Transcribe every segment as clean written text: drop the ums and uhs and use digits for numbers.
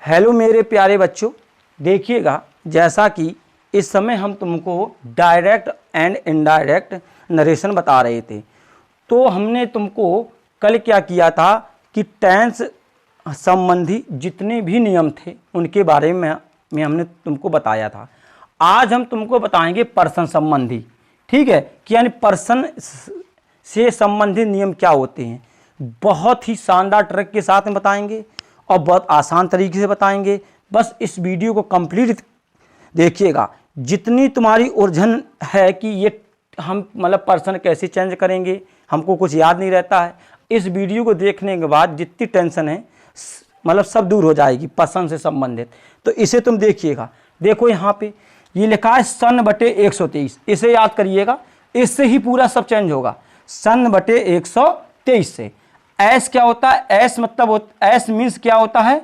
Hello मेरे प्यारे बच्चों, देखिएगा जैसा कि इस समय हम तुमको डायरेक्ट एंड इनडायरेक्ट नरेशन बता रहे थे, तो हमने तुमको कल क्या किया था कि टेंस संबंधी जितने भी नियम थे उनके बारे में हमने तुमको बताया था। आज हम तुमको बताएंगे पर्सन संबंधी, ठीक है, कि यानी पर्सन से संबंधित नियम क्या होते हैं। बहुत ही शानदार ट्रिक के साथ में बताएंगे और बहुत आसान तरीके से बताएंगे। बस इस वीडियो को कंप्लीट देखिएगा। जितनी तुम्हारी उलझन है कि ये हम मतलब पर्सन कैसे चेंज करेंगे, हमको कुछ याद नहीं रहता है, इस वीडियो को देखने के बाद जितनी टेंशन है मतलब सब दूर हो जाएगी पर्सन से संबंधित। तो इसे तुम देखिएगा। देखो यहाँ पे ये लिखा है सन बटे 123, इसे याद करिएगा, इससे ही पूरा सब चेंज होगा। सन बटे 123 से एस क्या होता है, एस मतलब एस मीन्स क्या होता है,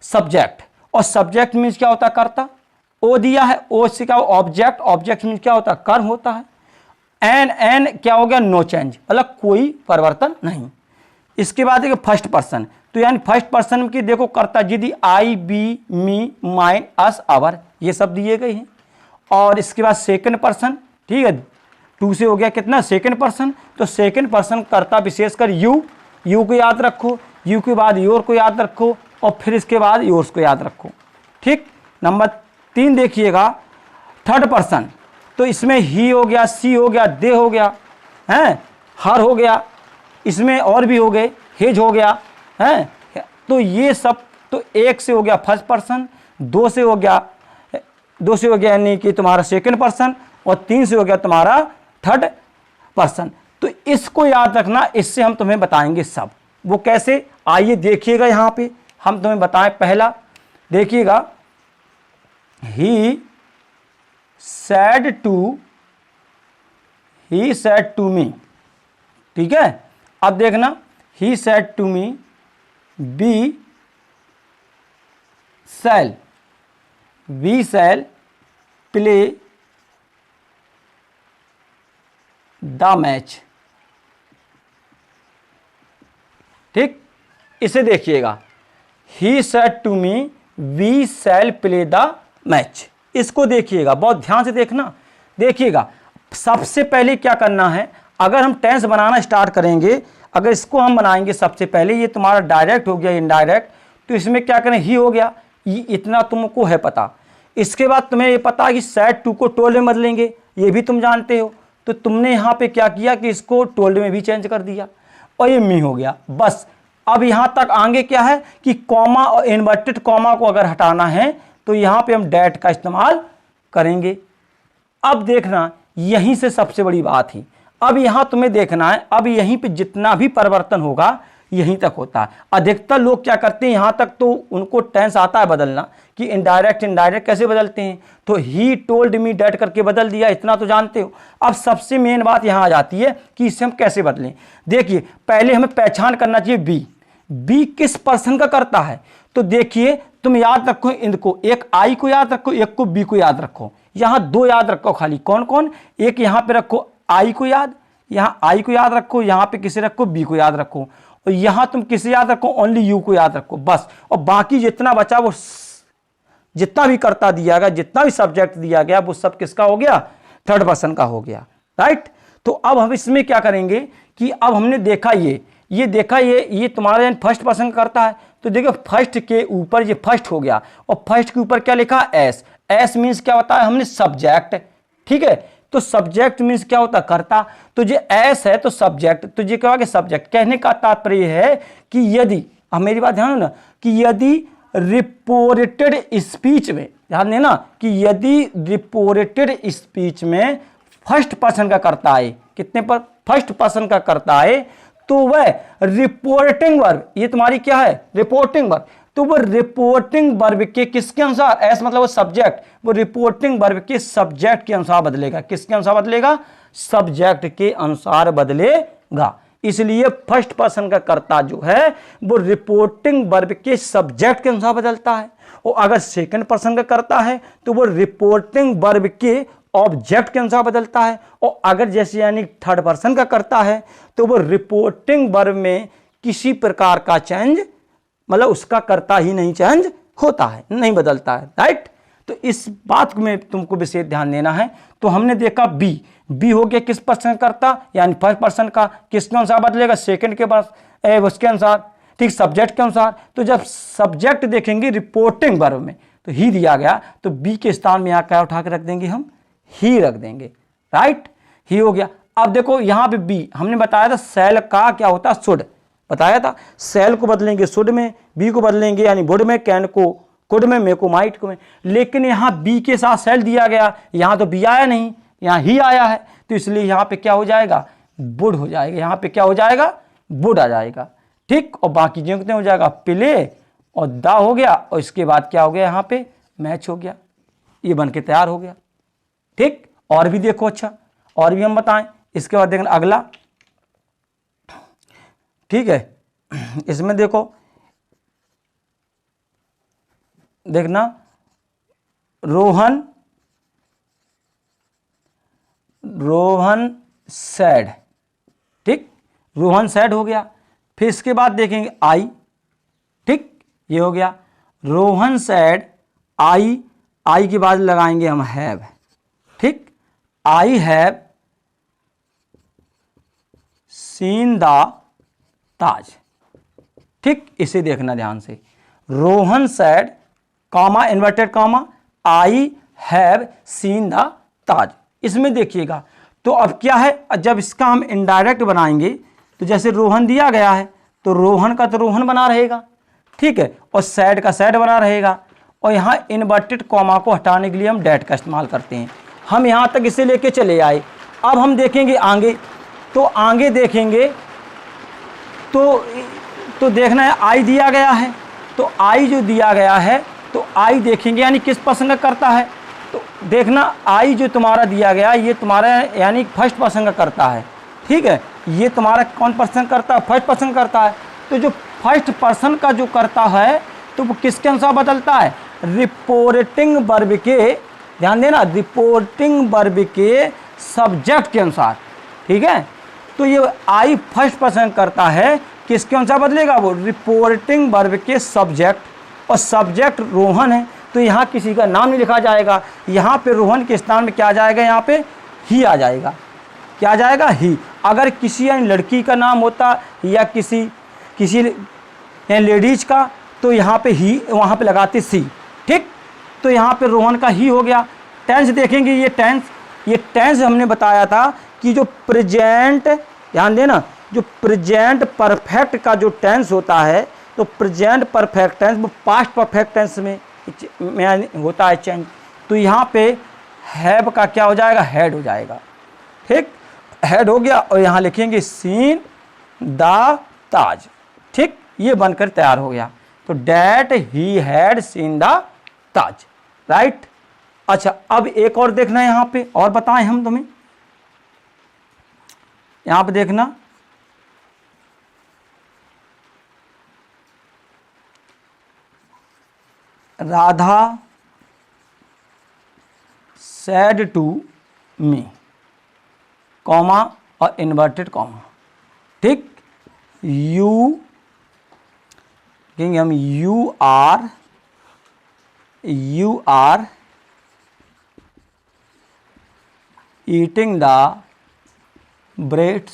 सब्जेक्ट, और सब्जेक्ट मीन्स क्या होता है, कर्ता। ओ दिया है, ओ से क्या ऑब्जेक्ट, ऑब्जेक्ट मीन्स क्या होता है, कर्म होता है। एन एन क्या हो गया, नो चेंज, मतलब कोई परिवर्तन नहीं। इसके बाद देखो फर्स्ट पर्सन, तो यानी फर्स्ट पर्सन की देखो कर्ता यदि I we me mine us our ये सब दिए गए हैं। और इसके बाद सेकंड पर्सन, ठीक है, टू से हो गया कितना, सेकंड पर्सन। तो सेकंड पर्सन कर्ता विशेषकर यू, यू को याद रखो, यू के बाद योर को याद रखो, और फिर इसके बाद योर्स को याद रखो, ठीक। नंबर 3 देखिएगा थर्ड पर्सन, तो इसमें ही हो गया, सी हो गया, दे हो गया, हैं, हर हो गया, इसमें और भी हो गए, हिज हो गया, हैं। तो ये सब तो एक से हो गया फर्स्ट पर्सन, दो से हो गया यानी कि तुम्हारा सेकंड पर्सन, और 3 से हो गया तुम्हारा थर्ड पर्सन। तो इसको याद रखना, इससे हम तुम्हें बताएंगे सब। वो कैसे, आइए देखिएगा। यहाँ पे हम तुम्हें बताएं, पहला देखिएगा, ही सैड टू मी, ठीक है। अब देखना, he said to me we shall play the match, ठीक। इसे देखिएगा, he said to me we shall play the match, इसको देखिएगा, बहुत ध्यान से देखना। देखिएगा सबसे पहले क्या करना है, अगर हम टेंस बनाना स्टार्ट करेंगे, अगर इसको हम बनाएंगे सबसे पहले, ये तुम्हारा डायरेक्ट हो गया इनडायरेक्ट, तो इसमें क्या करें, ही हो गया, ये इतना तुमको है पता। इसके बाद तुम्हें ये पता है कि सैड टू को टोल्ड में बदलेंगे, ये भी तुम जानते हो। तो तुमने यहाँ पे क्या किया कि इसको टोल्ड में भी चेंज कर दिया, और ये मी हो गया। बस अब यहाँ तक आगे क्या है कि कॉमा और इन्वर्टेड कॉमा को अगर हटाना है तो यहाँ पे हम डैट का इस्तेमाल करेंगे। अब देखना, यहीं से सबसे बड़ी बात ही, अब यहाँ तुम्हें देखना है, अब यहीं पे जितना भी परिवर्तन होगा यहीं तक होता है। अधिकतर लोग क्या करते हैं, यहाँ तक तो उनको टेंस आता है बदलना कि इनडायरेक्ट कैसे बदलते हैं, तो ही टोल्ड मी डैट करके बदल दिया, इतना तो जानते हो। अब सबसे मेन बात यहाँ आ जाती है कि इसे हम कैसे बदलें। देखिए पहले हमें पहचान करना चाहिए बी किस पर्सन का करता है। तो देखिए तुम याद रखो इनको, एक आई को याद रखो, एक को बी को याद रखो। यहाँ 2 याद रखो खाली, कौन कौन, एक यहाँ पे रखो आई को याद, यहाँ आई को याद रखो, यहाँ पे किसे रखो, बी को याद रखो, और यहाँ तुम किसे याद रखो, ओनली यू को याद रखो बस। और बाकी जितना बचा वो जितना भी कर्ता दिया गया, जितना भी सब्जेक्ट दिया गया, वो सब किसका हो गया, थर्ड पर्सन का हो गया, राइट। तो अब हम इसमें क्या करेंगे कि अब हमने देखा ये देखा ये तुम्हारा फर्स्ट पर्सन का करता है। तो देखो फर्स्ट के ऊपर ये फर्स्ट हो गया, और फर्स्ट के ऊपर क्या लिखा, एस। एस मीन्स क्या होता है, हमने सब्जेक्ट, ठीक है। तो सब्जेक्ट मीन्स क्या होता है, कर्ता। तो जो एस है तो सब्जेक्ट, तो ये क्या होगा, सब्जेक्ट। कहने का तात्पर्य है कि यदि, अब मेरी बात ध्यान ना, कि यदि रिपोर्टेड स्पीच में, ध्यान देना, कि यदि रिपोर्टेड स्पीच में फर्स्ट पर्सन का करता है, कितने पर, फर्स्ट पर्सन का करता है, तो वह रिपोर्टिंग वर्ब, ये तुम्हारी क्या है, रिपोर्टिंग वर्ब, तो वो रिपोर्टिंग वर्ब के किसके अनुसार, एस मतलब वो सब्जेक्ट, वो रिपोर्टिंग वर्ब के सब्जेक्ट के अनुसार बदलेगा। किसके अनुसार बदलेगा, सब्जेक्ट के अनुसार बदलेगा। इसलिए फर्स्ट पर्सन का कर्ता जो है वो रिपोर्टिंग वर्ब के सब्जेक्ट के अनुसार बदलता है, और अगर सेकंड पर्सन का कर्ता है तो वो रिपोर्टिंग वर्ब के ऑब्जेक्ट के अनुसार बदलता है, और अगर जैसे यानी थर्ड पर्सन का कर्ता है तो वो रिपोर्टिंग वर्ब में किसी प्रकार का चेंज मतलब उसका कर्ता ही नहीं चेंज होता है, नहीं बदलता है, राइट। तो इस बात में तुमको विशेष ध्यान देना है। तो हमने देखा बी, बी हो गया किस पर्सन करता, यानी फर्स्ट पर्सन का, किसके अनुसार बदलेगा, सेकंड के पास उसके अनुसार, ठीक, सब्जेक्ट के अनुसार। तो जब सब्जेक्ट देखेंगे रिपोर्टिंग वर्ब में तो ही दिया गया, तो बी के स्थान में यहाँ क्या उठा के रख देंगे, हम ही रख देंगे, राइट, ही हो गया। अब देखो यहाँ पे बी, हमने बताया था सेल का क्या होता है, शुड, बताया था, सेल को बदलेंगे शुड में, बी को बदलेंगे यानी वुड में, कैन को कुड में, मे को माइट को में। लेकिन यहाँ बी के साथ सेल दिया गया, यहाँ तो बी आया नहीं, यहाँ ही आया है, तो इसलिए यहाँ पे क्या हो जाएगा, वुड हो जाएगा, यहाँ पे क्या हो जाएगा, वुड आ जाएगा, ठीक। और बाकी जो कितने हो जाएगा, प्ले और दा हो गया, और इसके बाद क्या हो गया, यहाँ पे मैच हो गया, ये बन के तैयार हो गया, ठीक। और भी देखो, अच्छा और भी हम बताएं, इसके बाद देखना अगला, ठीक है। इसमें देखो, देखना रोहन सैड, ठीक, रोहन सैड हो गया। फिर इसके बाद देखेंगे आई, ठीक, ये हो गया रोहन सैड आई, आई के बाद लगाएंगे हम हैव, ठीक, I have seen the Taj, ठीक। इसे देखना ध्यान से, Rohan said comma inverted comma I have seen the Taj. इसमें देखिएगा, तो अब क्या है, जब इसका हम इनडायरेक्ट बनाएंगे तो जैसे रोहन दिया गया है तो रोहन का तो रोहन बना रहेगा, ठीक है, और सैड का सैड बना रहेगा, और यहाँ इन्वर्टेड कॉमा को हटाने के लिए हम डैट का इस्तेमाल करते हैं। हम यहाँ तक इसे लेके चले आए। अब हम देखेंगे आगे, तो आगे देखेंगे तो देखना है आई दिया गया है, तो आई जो दिया गया है तो आई देखेंगे यानी किस पर्सन का करता है, तो देखना आई जो तुम्हारा दिया गया ये तुम्हारा यानी फर्स्ट पर्सन का करता है, ठीक है, ये तुम्हारा कौन पर्सन करता है, फर्स्ट पर्सन करता है। तो जो फर्स्ट पर्सन का जो करता है तो वो किसके अनुसार बदलता है, रिपोर्टिंग वर्ब के, ध्यान देना, रिपोर्टिंग वर्ब के सब्जेक्ट के अनुसार, ठीक है। तो ये आई फर्स्ट पर्सन करता है, किसके अनुसार बदलेगा, वो रिपोर्टिंग वर्ब के सब्जेक्ट, और सब्जेक्ट रोहन है तो यहाँ किसी का नाम नहीं लिखा जाएगा, यहाँ पे रोहन के स्थान में क्या आ जाएगा, यहाँ पे ही आ जाएगा, क्या आ जाएगा, ही। अगर किसी यानी लड़की का नाम होता या किसी लेडीज का तो यहाँ पे ही, वहाँ पे लगाते सी, ठीक। तो यहाँ पे रोहन का ही हो गया। टेंस देखेंगे, ये टेंस हमने बताया था कि जो प्रेजेंट, ध्यान देना, जो प्रेजेंट परफेक्ट का जो टेंस होता है, तो प्रेजेंट परफेक्ट टेंस वो पास्ट परफेक्ट टेंस में होता है चेंज। तो यहाँ पे हैव का क्या हो जाएगा, हेड हो जाएगा, ठीक, हेड हो गया, और यहाँ लिखेंगे सीन द ताज, ठीक, ये बनकर तैयार हो गया। तो that he had seen the Taj, right. अच्छा, अब एक और देखना है यहाँ पे, और बताएं हम तुम्हें, यहाँ पे देखना, Radha said to me, comma और इन्वर्टेड कॉमा, ठीक, यू कहेंगे हम, you are eating the breads,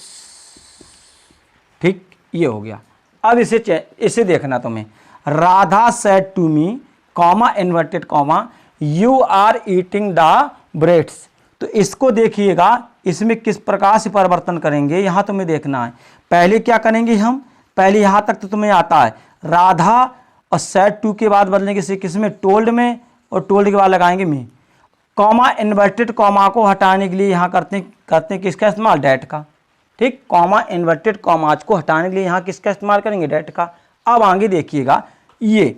ठीक, ये हो गया। अब इसे देखना तुम्हें, Radha said to me, comma inverted comma, you are eating the breads. तो इसको देखिएगा, इसमें किस प्रकार से परिवर्तन करेंगे यहाँ तुम्हें देखना है। पहले क्या करेंगे हम, पहले यहाँ तक तो तुम्हें आता है, राधा और सेड टू के बाद बदलेंगे से किस में, टोल्ड में, और टोल्ड के बाद लगाएंगे मी, कॉमा इन्वर्टेड कॉमा को हटाने के लिए यहाँ करते हैं किसका इस्तेमाल, डैट का, ठीक, कॉमा इन्वर्टेड कॉमाज को हटाने के लिए यहाँ किसका इस्तेमाल करेंगे, डैट का। अब आगे देखिएगा, ये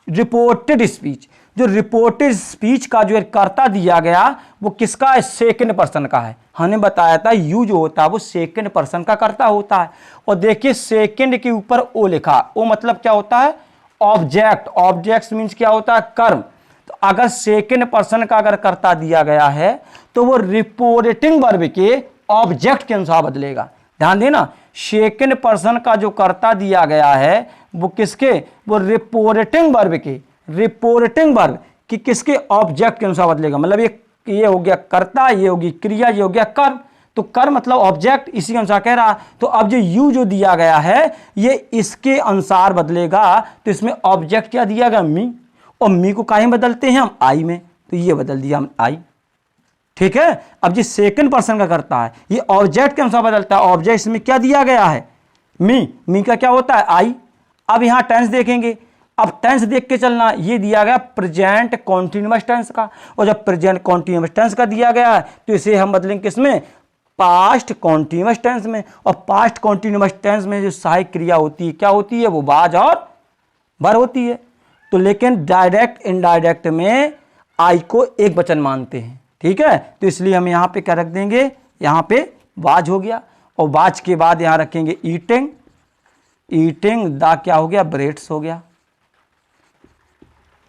रिपोर्टेड स्पीच, जो रिपोर्टेड स्पीच का जो कर्ता दिया गया वो किसका है, सेकंड पर्सन का है। हमने बताया था यू जो होता है वो सेकंड पर्सन का कर्ता होता है। और देखिए सेकंड के ऊपर ओ लिखा, ओ मतलब क्या होता है, ऑब्जेक्ट, ऑब्जेक्ट मीन्स क्या होता है, कर्म। तो अगर सेकंड पर्सन का अगर कर्ता दिया गया है तो वो रिपोर्टिंग वर्ब के ऑब्जेक्ट के अनुसार बदलेगा। ध्यान देना, सेकंड पर्सन का जो कर्ता दिया गया है वो किसके, वो रिपोर्टिंग वर्ब के, रिपोर्टिंग वर्ब कि किसके, ऑब्जेक्ट के अनुसार बदलेगा। मतलब ये हो गया कर्ता, ये होगी क्रिया, ये हो गया कर्म। तो कर्म मतलब ऑब्जेक्ट, इसी के अनुसार कह रहा। तो अब जो यू जो दिया गया है ये इसके अनुसार बदलेगा। तो इसमें ऑब्जेक्ट क्या दिया गया, मी, और मी को काहे में बदलते हैं हम, आई में, तो ये बदल दिया हम आई। ठीक है। अब ये सेकंड पर्सन का करता है, ये ऑब्जेक्ट के अनुसार बदलता है। ऑब्जेक्ट इसमें क्या दिया गया है, मी का क्या होता है, आई। अब यहां टेंस देखेंगे, अब टेंस देख के चलना। ये दिया गया प्रेजेंट कॉन्टिन्यूअस टेंस का, और जब प्रेजेंट कॉन्टिन्यूअस टेंस का दिया गया है तो इसे हम बदलेंगे किसमें, पास्ट कॉन्टिन्यूअस टेंस में। और पास्ट कॉन्टिन्यूअस टेंस में जो सहायक क्रिया होती है क्या होती है, वो बाज और वर होती है। तो लेकिन डायरेक्ट इनडायरेक्ट में आई को एक वचन मानते हैं। ठीक है। तो इसलिए हम यहां पे क्या रख देंगे, यहां पे वाज हो गया, और वाज के बाद यहां रखेंगे ईटिंग, ईटिंग द क्या हो गया, ब्रेड्स हो गया।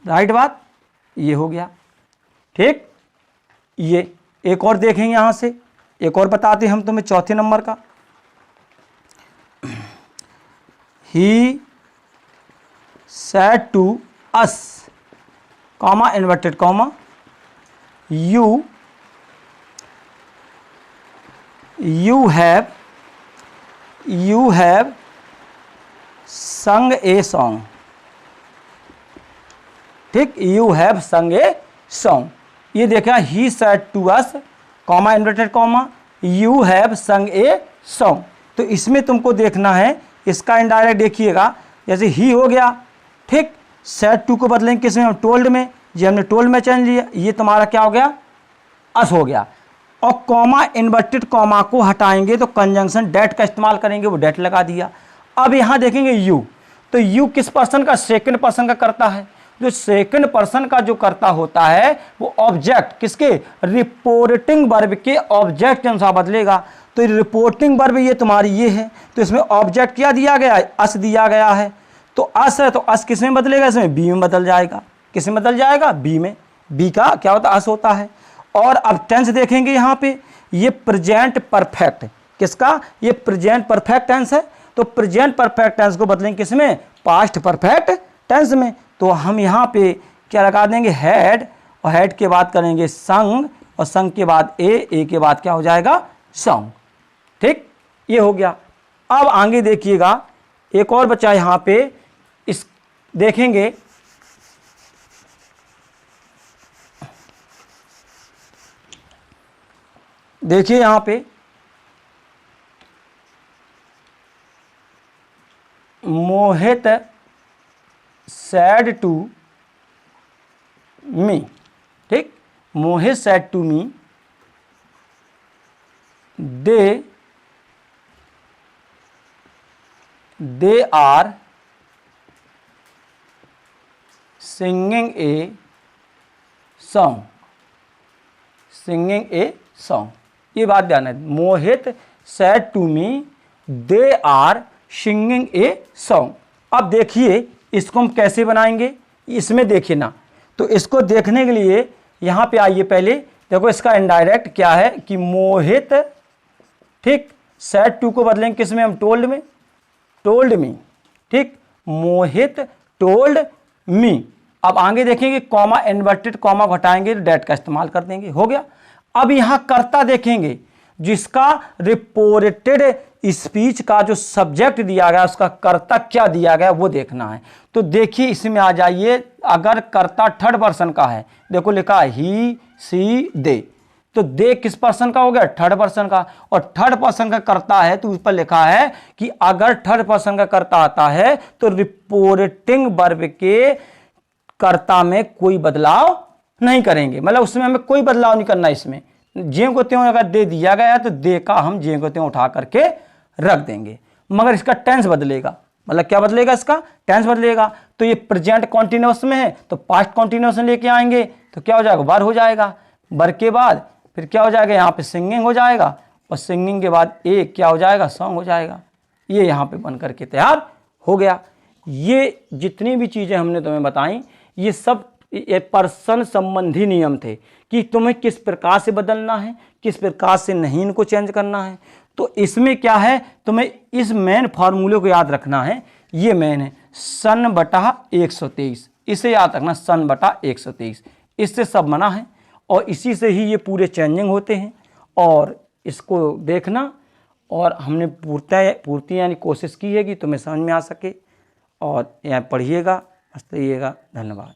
राइट बात, ये हो गया। ठीक। ये एक और देखेंगे, यहां से एक और बताते हम तुम्हें चौथे नंबर का। ही said to us, comma inverted comma, you have sung a song। ठीक, you have sung a song। ये देखा, he said to us, comma inverted comma, you have sung a song। तो इसमें तुमको देखना है, इसका इनडायरेक्ट देखिएगा। जैसे ही हो गया, ठीक, सेड टू को बदलेंगे किसमें, हम टोल्ड में। ये हमने टोल्ड में चेंज लिया, ये तुम्हारा क्या हो गया, अस हो गया। और कॉमा इन्वर्टेड कॉमा को हटाएंगे तो कंजंक्शन डेट का इस्तेमाल करेंगे, वो डेट लगा दिया। अब यहां देखेंगे यू, तो यू किस पर्सन का, सेकंड पर्सन का करता है। जो सेकंड पर्सन का जो करता होता है वो ऑब्जेक्ट किसके, रिपोर्टिंग वर्ब के ऑब्जेक्ट के अनुसार बदलेगा। तो रिपोर्टिंग वर्ब ये तुम्हारी ये है, तो इसमें ऑब्जेक्ट क्या दिया गया है, अस दिया गया है। तो अस है, तो अस किस में बदलेगा, इसमें बी में बदल जाएगा। किस में बदल जाएगा, बी में। बी का क्या होता है, अस होता है। और अब टेंस देखेंगे यहाँ पे, ये प्रेजेंट परफेक्ट, किसका, ये प्रेजेंट परफेक्ट टेंस है। तो प्रेजेंट परफेक्ट टेंस को बदलेंगे किसमें, पास्ट परफेक्ट टेंस में। तो हम यहाँ पे क्या लगा देंगे, हैड, और हैड के बाद करेंगे संग, और संग के बाद ए के बाद क्या हो जाएगा, सॉन्ग। ठीक, ये हो गया। अब आगे देखिएगा, एक और बच्चा यहाँ पे, इस देखेंगे, देखिए यहां पे, मोहित सैड टू मी। ठीक, Mohit said to me, they are singing a song, singing a song. ये बात ध्यान है, Mohit said to me, they are singing a song. अब देखिए इसको हम कैसे बनाएंगे, इसमें देखिए ना। तो इसको देखने के लिए यहाँ पे आइए, पहले देखो इसका इनडायरेक्ट क्या है कि मोहित, ठीक, सैड टू को बदलेंगे किस में हम, टोल्ड में, टोल्ड मी। ठीक, मोहित टोल्ड मी। अब आगे देखेंगे, कॉमा इन्वर्टेड कॉमा घटाएंगे तो डेट का इस्तेमाल कर देंगे, हो गया। अब यहां कर्ता देखेंगे, जिसका रिपोर्टेड स्पीच का जो सब्जेक्ट दिया गया उसका कर्ता क्या दिया गया वो देखना है। तो देखिए इसमें आ जाइए, अगर कर्ता थर्ड पर्सन का है, देखो लिखा ही सी दे, तो दे किस पर्सन का हो गया, थर्ड पर्सन का। और थर्ड पर्सन का कर्ता है तो उस पर लिखा है कि अगर थर्ड पर्सन का कर्ता आता है तो रिपोर्टिंग वर्ब के कर्ता में कोई बदलाव नहीं करेंगे। मतलब उसमें हमें कोई बदलाव नहीं करना। इसमें जे को त्यों अगर दे दिया गया तो दे का हम जे को त्यों उठा करके रख देंगे, मगर इसका टेंस बदलेगा। मतलब क्या बदलेगा, इसका टेंस बदलेगा। तो ये प्रेजेंट कॉन्टिन्यूअस में है तो पास्ट कॉन्टिन्यूअस में लेके आएंगे तो क्या हो जाएगा, वर हो जाएगा। वर के बाद फिर क्या हो जाएगा, यहाँ पे सिंगिंग हो जाएगा, और सिंगिंग के बाद ए क्या हो जाएगा, सॉन्ग हो जाएगा। ये यहाँ पे बन करके तैयार हो गया। ये जितनी भी चीज़ें हमने तुम्हें बताई ये सब पर्सन संबंधी नियम थे कि तुम्हें किस प्रकार से बदलना है, किस प्रकार से नहीं इनको चेंज करना है। तो इसमें क्या है, तुम्हें इस मेन फार्मूले को याद रखना है। ये मेन है, सन बटा 123, इसे याद रखना, सन बटा 123, इससे सब बना है और इसी से ही ये पूरे चेंजिंग होते हैं। और इसको देखना, और हमने पूर्ति यानी कोशिश की है कि तुम्हें समझ में आ सके, और यहाँ पढ़िएगा, हंसते रहिएगा। धन्यवाद।